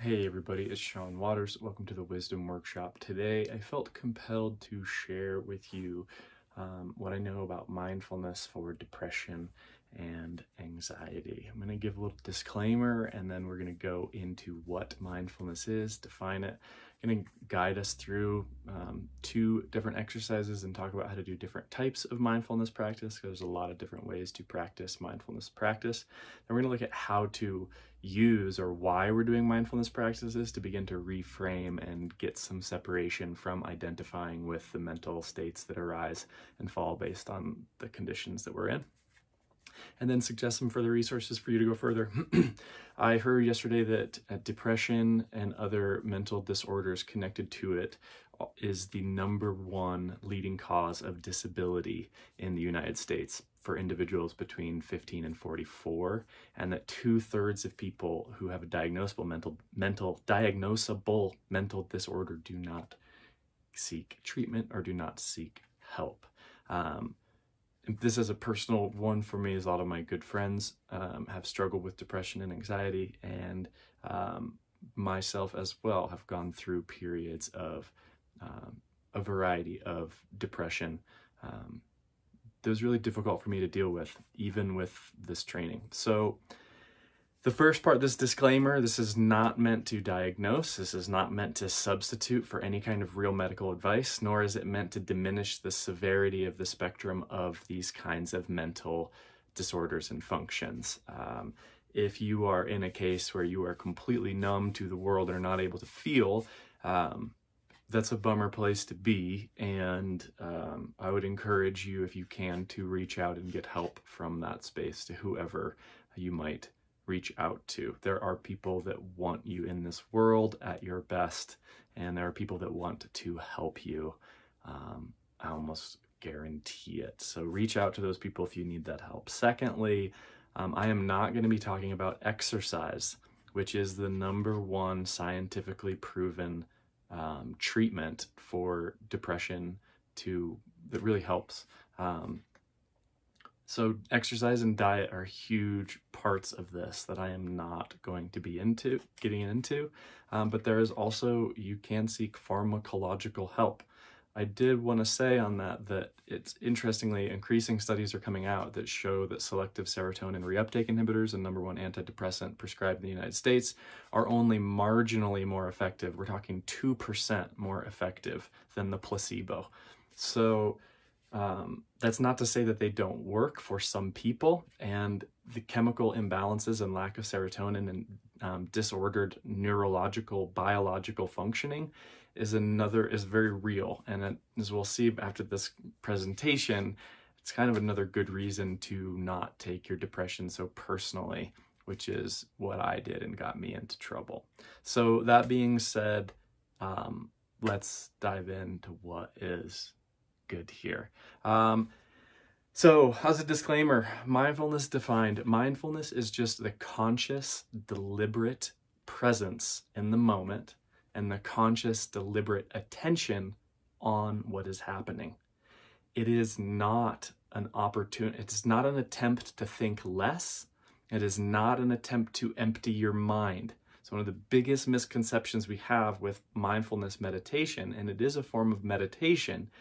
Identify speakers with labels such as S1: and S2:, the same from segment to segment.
S1: Hey everybody, it's Sean Waters. Welcome to the Wisdom Workshop. Today I felt compelled to share with you what I know about mindfulness for depression and anxiety. I'm going to give a little disclaimer and then we're going to go into what mindfulness is, define it. I'm going to guide us through two different exercises and talk about how to do different types of mindfulness practice, because there's a lot of different ways to practice mindfulness practice. Then we're going to look at how to use or why we're doing mindfulness practices to begin to reframe and get some separation from identifying with the mental states that arise and fall based on the conditions that we're in. And then suggest some further resources for you to go further. I heard yesterday that depression and other mental disorders connected to it is the #1 leading cause of disability in the United States for individuals between 15 and 44, and that 2/3 of people who have a diagnosable mental disorder do not seek treatment or do not seek help. This is a personal one for me, as a lot of my good friends have struggled with depression and anxiety, and myself as well have gone through periods of a variety of depression. That was really difficult for me to deal with, even with this training. So the first part, this disclaimer, this is not meant to diagnose. This is not meant to substitute for any kind of real medical advice, nor is it meant to diminish the severity of the spectrum of these kinds of mental disorders and functions. If you are in a case where you are completely numb to the world or not able to feel, that's a bummer place to be, and I would encourage you, if you can, to reach out and get help from that space to whoever you might reach out to. There are people that want you in this world at your best, and there are people that want to help you. I almost guarantee it. So reach out to those people if you need that help. Secondly, I am not going to be talking about exercise, which is the #1 scientifically proven treatment for depression that really helps. So exercise and diet are huge parts of this that I am not going to be getting into. But there is also, you can seek pharmacological help. I did want to say on that it's interestingly, increasing studies are coming out that show that selective serotonin reuptake inhibitors, the #1 antidepressant prescribed in the United States, are only marginally more effective. We're talking 2% more effective than the placebo. So that's not to say that they don't work for some people, and the chemical imbalances and lack of serotonin and disordered neurological, biological functioning is very real. And as we'll see after this presentation, it's kind of another good reason to not take your depression so personally, which is what I did and got me into trouble. So that being said, let's dive into what is good here. So as a disclaimer, mindfulness defined. Mindfulness is just the conscious, deliberate presence in the moment and the conscious, deliberate attention on what is happening. It is not an opportunity. It's not an attempt to think less. It is not an attempt to empty your mind. So one of the biggest misconceptions we have with mindfulness meditation, and it is a form of meditation,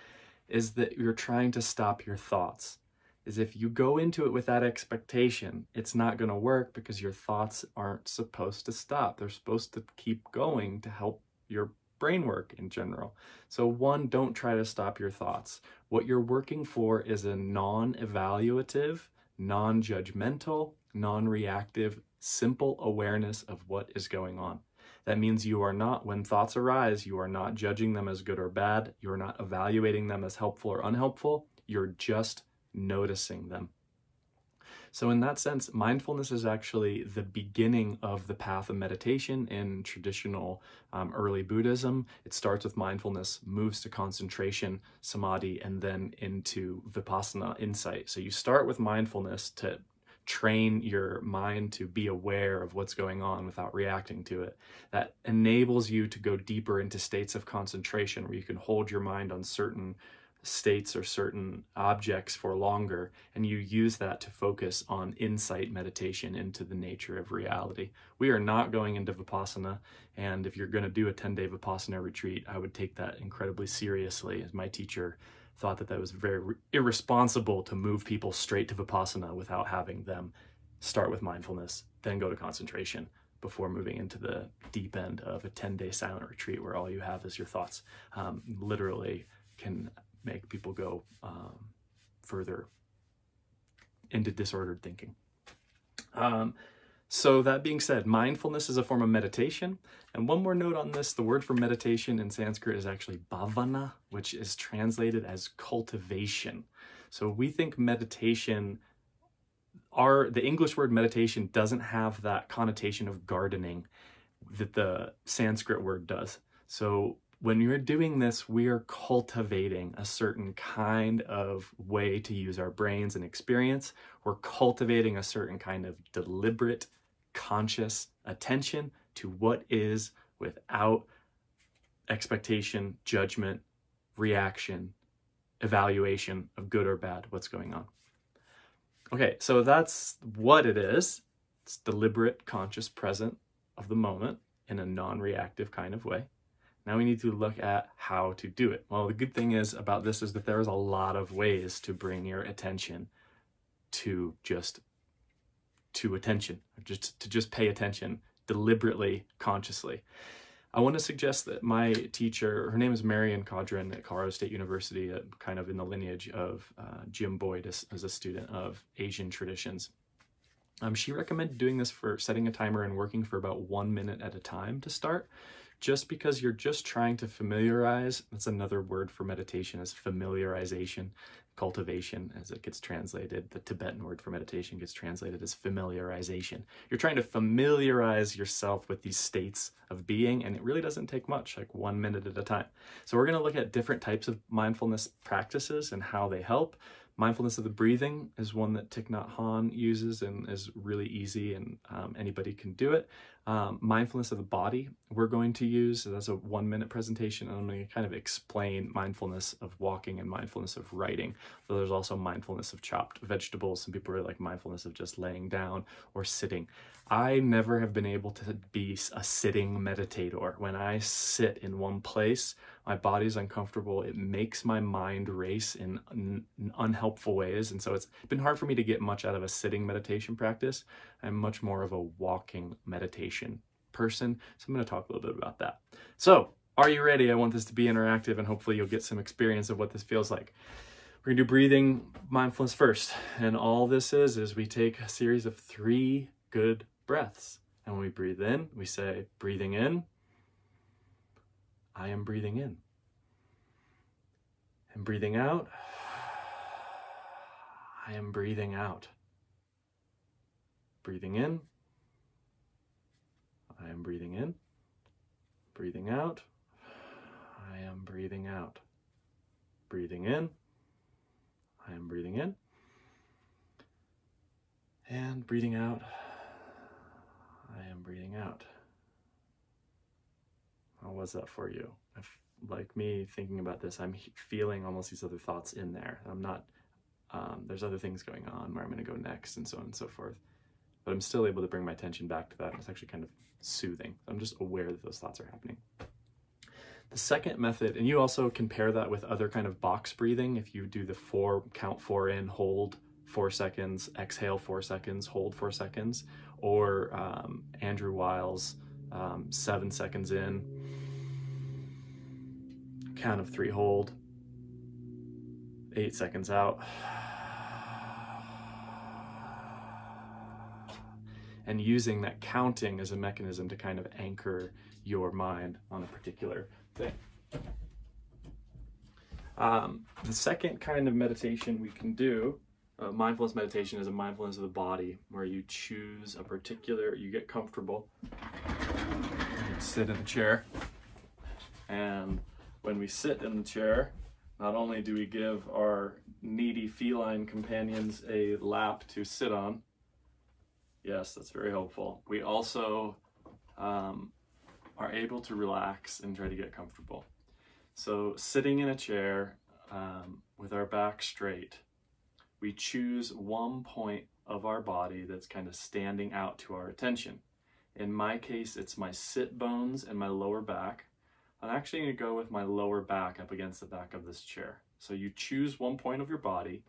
S1: is that you're trying to stop your thoughts. Is if you go into it with that expectation, it's not going to work, because your thoughts aren't supposed to stop. They're supposed to keep going to help your brain work in general. So one, don't try to stop your thoughts. What you're working for is a non-evaluative, non-judgmental, non-reactive, simple awareness of what is going on. That means you are not, when thoughts arise, you are not judging them as good or bad. You're not evaluating them as helpful or unhelpful. You're just noticing them. So in that sense, mindfulness is actually the beginning of the path of meditation in traditional early Buddhism. It starts with mindfulness, moves to concentration, samadhi, and then into vipassana, insight. So you start with mindfulness to train your mind to be aware of what's going on without reacting to it. That enables you to go deeper into states of concentration where you can hold your mind on certain states or certain objects for longer, and you use that to focus on insight meditation into the nature of reality. We are not going into Vipassana, and if you're going to do a 10-day Vipassana retreat, I would take that incredibly seriously, as my teacher thought that was very irresponsible to move people straight to Vipassana without having them start with mindfulness, then go to concentration, before moving into the deep end of a 10-day silent retreat where all you have is your thoughts. Literally can make people go further into disordered thinking. So that being said, mindfulness is a form of meditation. And one more note on this, the word for meditation in Sanskrit is actually bhavana, which is translated as cultivation. So we think meditation, the English word meditation doesn't have that connotation of gardening that the Sanskrit word does. So when you're doing this, we are cultivating a certain kind of way to use our brains and experience. We're cultivating a certain kind of deliberate, conscious attention to what is without expectation, judgment, reaction, evaluation of good or bad, what's going on. Okay, so that's what it is. It's deliberate, conscious, present of the moment in a non-reactive kind of way. Now we need to look at how to do it. Well, the good thing is about this is that there is a lot of ways to bring your attention to attention, just pay attention deliberately, consciously. I want to suggest that my teacher, her name is Marion Caudron at Colorado State University, kind of in the lineage of Jim Boyd as a student of Asian traditions. She recommended doing this for setting a timer and working for about 1 minute at a time to start, just because you're just trying to familiarize. That's another word for meditation, is familiarization, cultivation, as it gets translated. The Tibetan word for meditation gets translated as familiarization. You're trying to familiarize yourself with these states of being, and it really doesn't take much, like 1 minute at a time. So we're going to look at different types of mindfulness practices and how they help. Mindfulness of the breathing is one that Thich Nhat Hanh uses and is really easy, and anybody can do it. Mindfulness of the body we're going to use. So that's a 1 minute presentation, and I'm going to kind of explain mindfulness of walking and mindfulness of writing. So there's also mindfulness of chopped vegetables. Some people really like mindfulness of just laying down or sitting. I never have been able to be a sitting meditator. When I sit in one place, my body's uncomfortable. It makes my mind race in unhelpful ways. And so it's been hard for me to get much out of a sitting meditation practice. I'm much more of a walking meditation person. So I'm going to talk a little bit about that. So are you ready? I want this to be interactive, and hopefully you'll get some experience of what this feels like. We're going to do breathing mindfulness first. And all this is we take a series of 3 good breaths. And when we breathe in, we say, breathing in, I am breathing in. And breathing out, I am breathing out. Breathing in, I am breathing in. Breathing out, I am breathing out. Breathing in, I am breathing in. And breathing out, I am breathing out. How was that for you? Like me thinking about this, I'm feeling almost these other thoughts in there. I'm not, there's other things going on where I'm going to go next and so on and so forth. But I'm still able to bring my attention back to that. It's actually kind of soothing. I'm just aware that those thoughts are happening. The second method, and you also can pair that with other kind of box breathing. If you do the count 4 in, hold 4 seconds, exhale 4 seconds, hold 4 seconds, or Andrew Weil's 7 seconds in, count of 3 hold, 8 seconds out, and using that counting as a mechanism to kind of anchor your mind on a particular thing. The second kind of meditation we can do, mindfulness meditation, is a mindfulness of the body, where you choose a particular, you get comfortable, you sit in a chair, and when we sit in the chair, not only do we give our needy feline companions a lap to sit on, yes, that's very helpful, we also are able to relax and try to get comfortable. So sitting in a chair, with our back straight, we choose one point of our body that's kind of standing out to our attention. In my case, it's my sit bones and my lower back. I'm actually going to go with my lower back up against the back of this chair. So you choose one point of your body,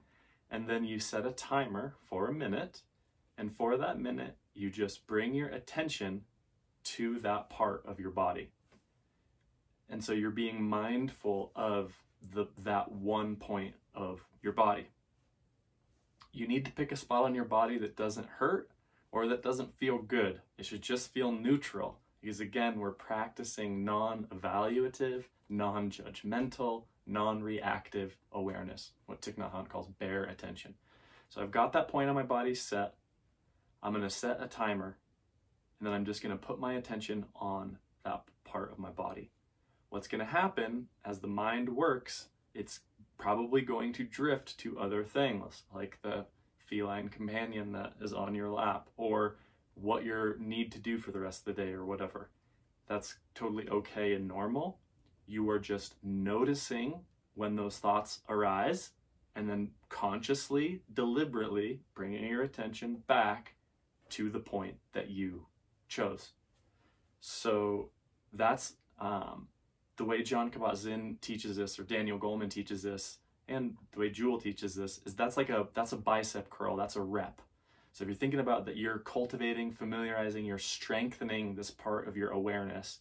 S1: and then you set a timer for a minute, and for that minute, you just bring your attention to that part of your body. And so you're being mindful of that one point of your body. You need to pick a spot on your body that doesn't hurt or that doesn't feel good. It should just feel neutral, because again, we're practicing non-evaluative, non-judgmental, non-reactive awareness, what Thich Nhat Hanh calls bare attention. So I've got that point on my body set. I'm going to set a timer, and then I'm just going to put my attention on that part of my body. What's going to happen as the mind works, it's probably going to drift to other things, like the feline companion that is on your lap, or what you need to do for the rest of the day, or whatever. That's totally okay and normal. You are just noticing when those thoughts arise, and then consciously, deliberately bringing your attention back to the point that you chose. So that's the way John Kabat-Zinn teaches this, or Daniel Goleman teaches this, and the way Jewel teaches this, is that's a bicep curl, that's a rep. So if you're thinking about that, you're cultivating, familiarizing, you're strengthening this part of your awareness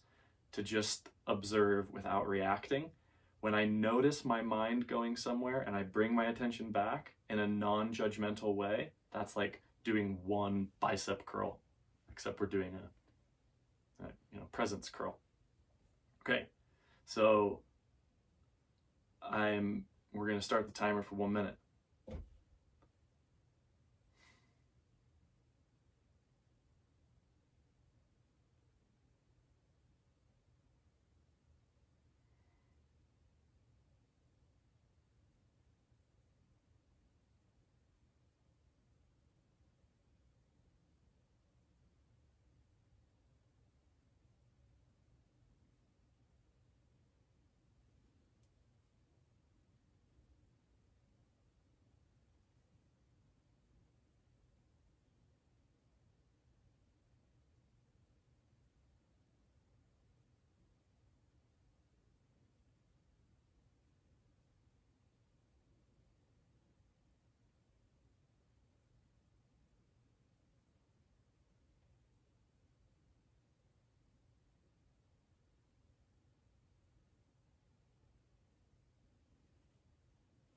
S1: to just observe without reacting. When I notice my mind going somewhere and I bring my attention back in a non-judgmental way, that's like doing one bicep curl, except we're doing a presence curl. Okay, so we're going to start the timer for 1 minute.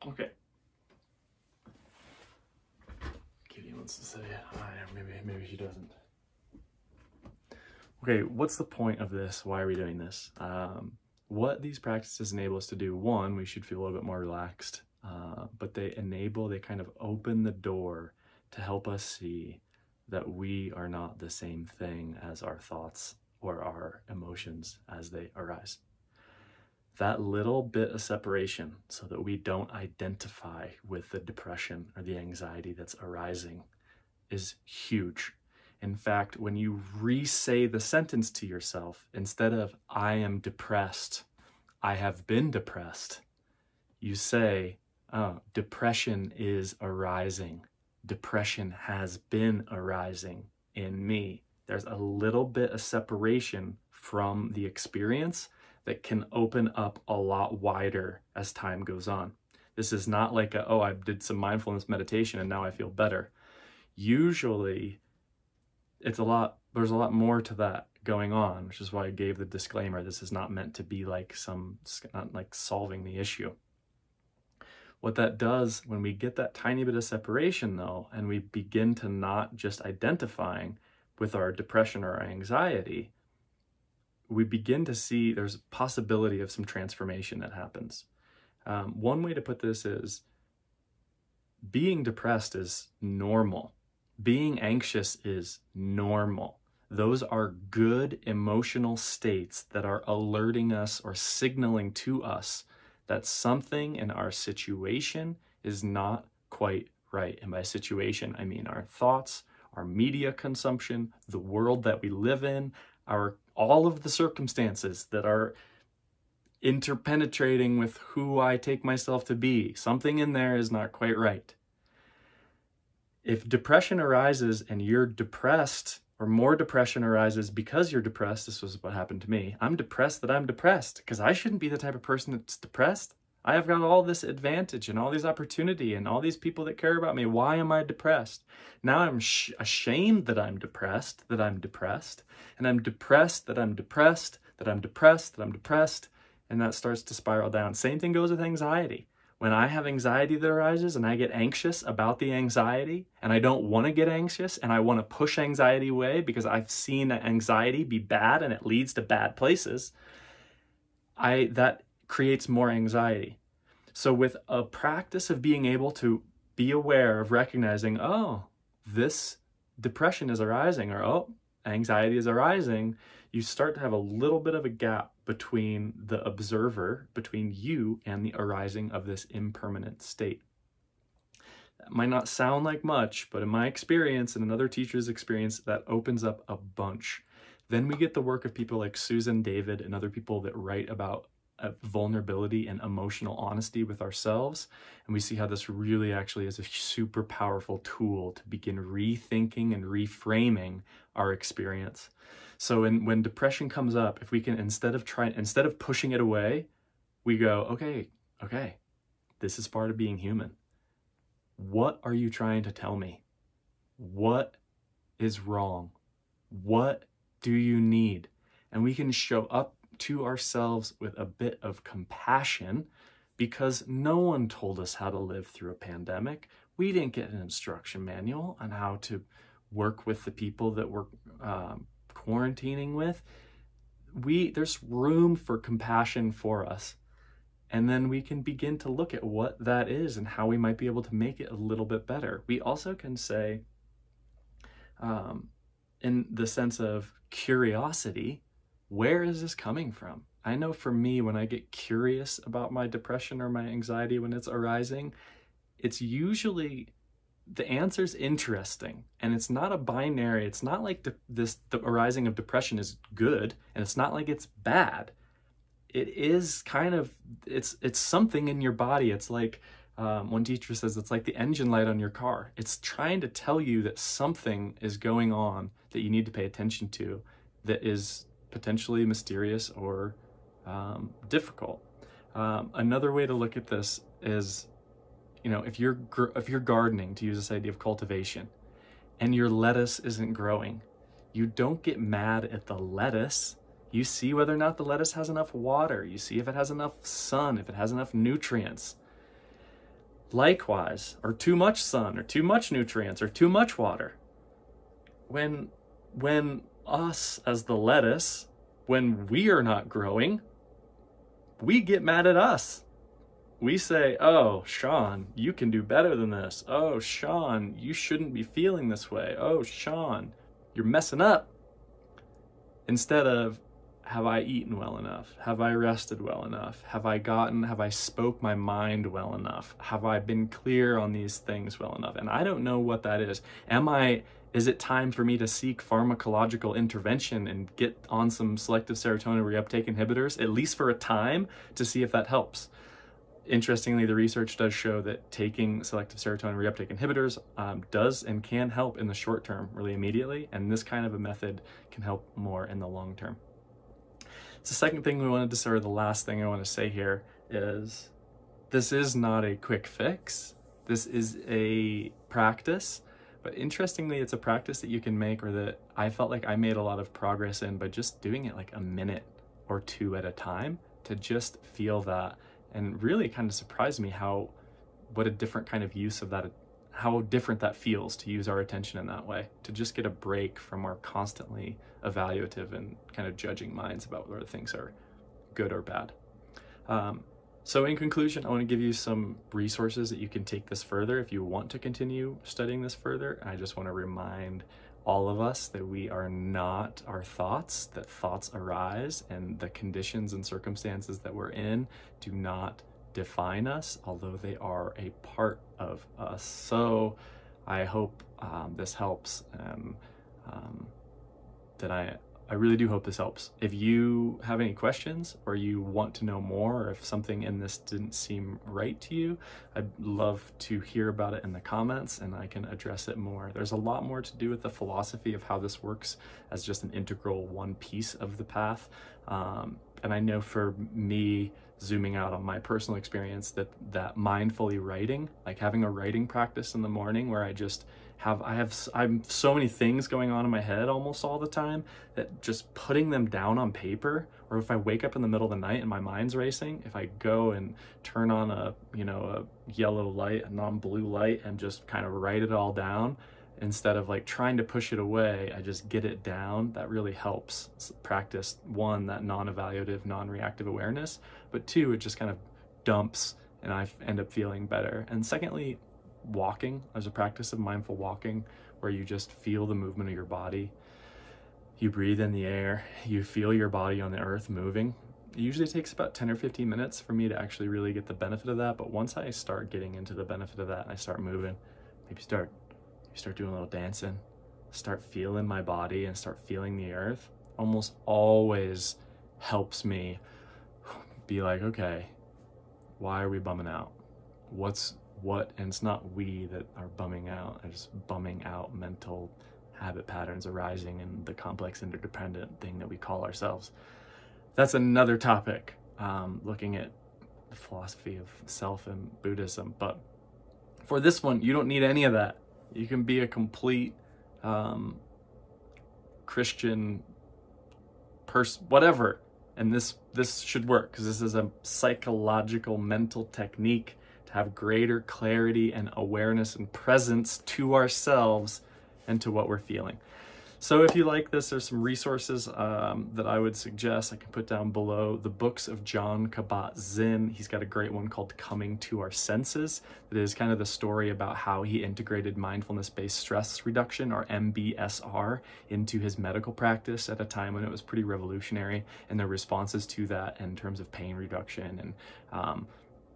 S1: Okay. Katie wants to say hi, maybe she doesn't. Okay, what's the point of this? Why are we doing this? What these practices enable us to do, one, we should feel a little bit more relaxed, but they kind of open the door to help us see that we are not the same thing as our thoughts or our emotions as they arise. That little bit of separation, so that we don't identify with the depression or the anxiety that's arising, is huge. In fact, when you re-say the sentence to yourself, instead of "I am depressed," "I have been depressed," you say, "Oh, depression is arising. Depression has been arising in me." There's a little bit of separation from the experience that can open up a lot wider as time goes on. This is not like I did some mindfulness meditation and now I feel better. Usually there's a lot more to that going on, which is why I gave the disclaimer. This is not meant to be like not like solving the issue. What that does, when we get that tiny bit of separation though, and we begin to not just identifying with our depression or our anxiety, we begin to see there's a possibility of some transformation that happens. One way to put this is, being depressed is normal. Being anxious is normal. Those are good emotional states that are alerting us or signaling to us that something in our situation is not quite right. And by situation, I mean our thoughts, our media consumption, the world that we live in, all of the circumstances that are interpenetrating with who I take myself to be. Something in there is not quite right. If depression arises and you're depressed, or more depression arises because you're depressed, this was what happened to me. I'm depressed that I'm depressed because I shouldn't be the type of person that's depressed. I have got all this advantage and all these opportunity and all these people that care about me. Why am I depressed? Now I'm ashamed that I'm depressed, and I'm depressed that I'm depressed, that I'm depressed, that I'm depressed, and that starts to spiral down. Same thing goes with anxiety. When I have anxiety that arises and I get anxious about the anxiety and I don't want to get anxious and I want to push anxiety away because I've seen anxiety be bad and it leads to bad places, that creates more anxiety. So with a practice of being able to be aware of recognizing, oh, this depression is arising, or oh, anxiety is arising, you start to have a little bit of a gap between the observer, between you and the arising of this impermanent state. That might not sound like much, but in my experience and another teacher's experience, that opens up a bunch. Then we get the work of people like Susan David and other people that write about vulnerability and emotional honesty with ourselves. And we see how this really actually is a super powerful tool to begin rethinking and reframing our experience. So when depression comes up, if we can, instead of pushing it away, we go, okay, this is part of being human. What are you trying to tell me? What is wrong? What do you need? And we can show up to ourselves with a bit of compassion, because no one told us how to live through a pandemic. We didn't get an instruction manual on how to work with the people that we're quarantining with. There's room for compassion for us. And then we can begin to look at what that is and how we might be able to make it a little bit better. We also can say, in the sense of curiosity, where is this coming from? I know for me, when I get curious about my depression or my anxiety when it's arising, it's usually, the answer's interesting, and it's not a binary. It's not like the arising of depression is good, and it's not like it's bad. It is kind of, it's something in your body. It's like, one teacher says, it's like the engine light on your car. It's trying to tell you that something is going on that you need to pay attention to, that is potentially mysterious or difficult. Another way to look at this is, if you're gardening, to use this idea of cultivation, and your lettuce isn't growing, you don't get mad at the lettuce. You see whether or not the lettuce has enough water. You see if it has enough sun, if it has enough nutrients. Likewise, or too much sun, or too much nutrients, or too much water. When us as the lettuce, when we are not growing, we get mad at us. We say, oh, Sean, you can do better than this. Oh, Sean, you shouldn't be feeling this way. Oh, Sean, you're messing up. Instead of, have I eaten well enough? Have I rested well enough? Have I spoke my mind well enough? Have I been clear on these things well enough? And I don't know what that is. Is it time for me to seek pharmacological intervention and get on some selective serotonin reuptake inhibitors, at least for a time, to see if that helps? Interestingly, the research does show that taking selective serotonin reuptake inhibitors does and can help in the short term, really immediately, and this kind of a method can help more in the long term. So the second thing we wanted to say, or the last thing I want to say here, is this is not a quick fix. This is a practice, but interestingly, it's a practice that you can make, or that I felt like I made a lot of progress in by just doing it like a minute or two at a time, to just feel that. And really kind of surprised me what a different kind of use of that, how different that feels to use our attention in that way, to just get a break from our constantly evaluative and kind of judging minds about whether things are good or bad. So in conclusion, I want to give you some resources that you can take this further if you want to continue studying this further. I just want to remind all of us that we are not our thoughts, that thoughts arise, and the conditions and circumstances that we're in do not define us, although they are a part of us. So I hope this helps, that I I really do hope this helps. If you have any questions or you want to know more, or if something in this didn't seem right to you, I'd love to hear about it in the comments and I can address it more. There's a lot more to do with the philosophy of how this works as just an integral one piece of the path. And I know for me, zooming out on my personal experience, that mindfully writing, like having a writing practice in the morning where I'm so many things going on in my head almost all the time, that just putting them down on paper, or if I wake up in the middle of the night and my mind's racing, if I go and turn on a yellow light, a non-blue light, and just kind of write it all down, instead of like trying to push it away, I just get it down. That really helps practice, one, that non-evaluative, non-reactive awareness, but two, it just kind of dumps and I end up feeling better. And secondly, walking. There's a practice of mindful walking where you just feel the movement of your body. You breathe in the air, you feel your body on the earth moving. It usually takes about 10 or 15 minutes for me to actually really get the benefit of that, but once I start getting into the benefit of that and I start moving, maybe start doing a little dancing, start feeling my body and start feeling the earth, almost always helps me be like, okay, why are we bumming out? And it's not we that are bumming out, I'm just bumming out mental habit patterns arising in the complex interdependent thing that we call ourselves. That's another topic, looking at the philosophy of self and Buddhism. But for this one, you don't need any of that. You can be a complete Christian person, whatever, and this should work, because this is a psychological mental technique to have greater clarity and awareness and presence to ourselves and to what we're feeling. So if you like this, there's some resources that I would suggest I can put down below. The books of Jon Kabat-Zinn. He's got a great one called Coming to Our Senses. That is kind of the story about how he integrated mindfulness-based stress reduction, or MBSR, into his medical practice at a time when it was pretty revolutionary, and the responses to that in terms of pain reduction. And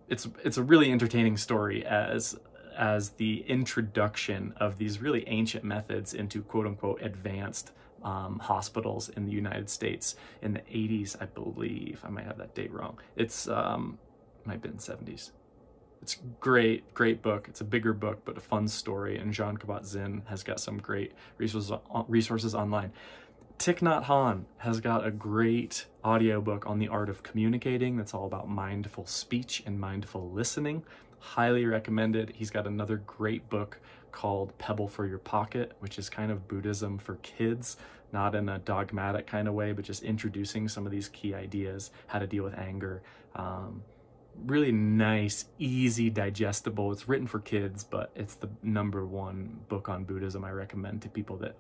S1: it's a really entertaining story as the introduction of these really ancient methods into quote-unquote advanced hospitals in the United States in the 80s, I believe. I might have that date wrong. It's might have been 70s. It's great book. It's a bigger book, but a fun story, and Jon Kabat-Zinn has got some great resources online. Thich Nhat Hanh has got a great audiobook on the art of communicating that's all about mindful speech and mindful listening. Highly recommended. He's got another great book called Pebble for Your Pocket, which is kind of Buddhism for kids, not in a dogmatic kind of way, but just introducing some of these key ideas, how to deal with anger. Really nice, easy, digestible. It's written for kids, but it's the #1 book on Buddhism I recommend to people that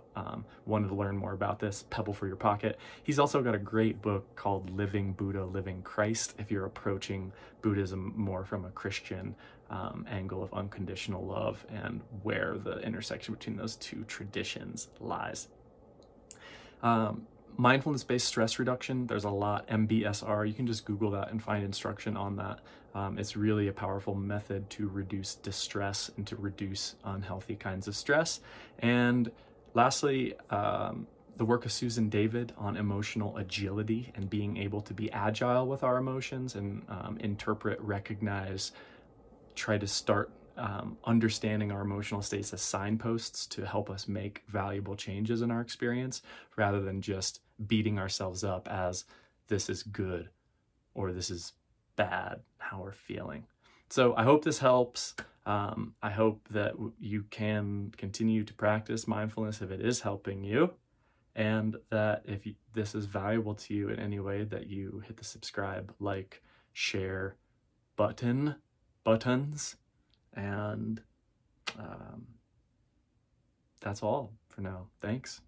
S1: wanted to learn more about this. Pebble for Your Pocket. He's also got a great book called Living Buddha, Living Christ, if you're approaching Buddhism more from a Christian angle of unconditional love and where the intersection between those two traditions lies. Mindfulness-based stress reduction, there's a lot. MBSR, you can just Google that and find instruction on that. It's really a powerful method to reduce distress and to reduce unhealthy kinds of stress. And lastly, the work of Susan David on emotional agility and being able to be agile with our emotions and interpret, recognize, try to start understanding our emotional states as signposts to help us make valuable changes in our experience, rather than just beating ourselves up as this is good or this is bad, how we're feeling. So I hope this helps. I hope that you can continue to practice mindfulness if it is helping you, and that if this is valuable to you in any way, that you hit the subscribe, like, share buttons. And that's all for now. Thanks.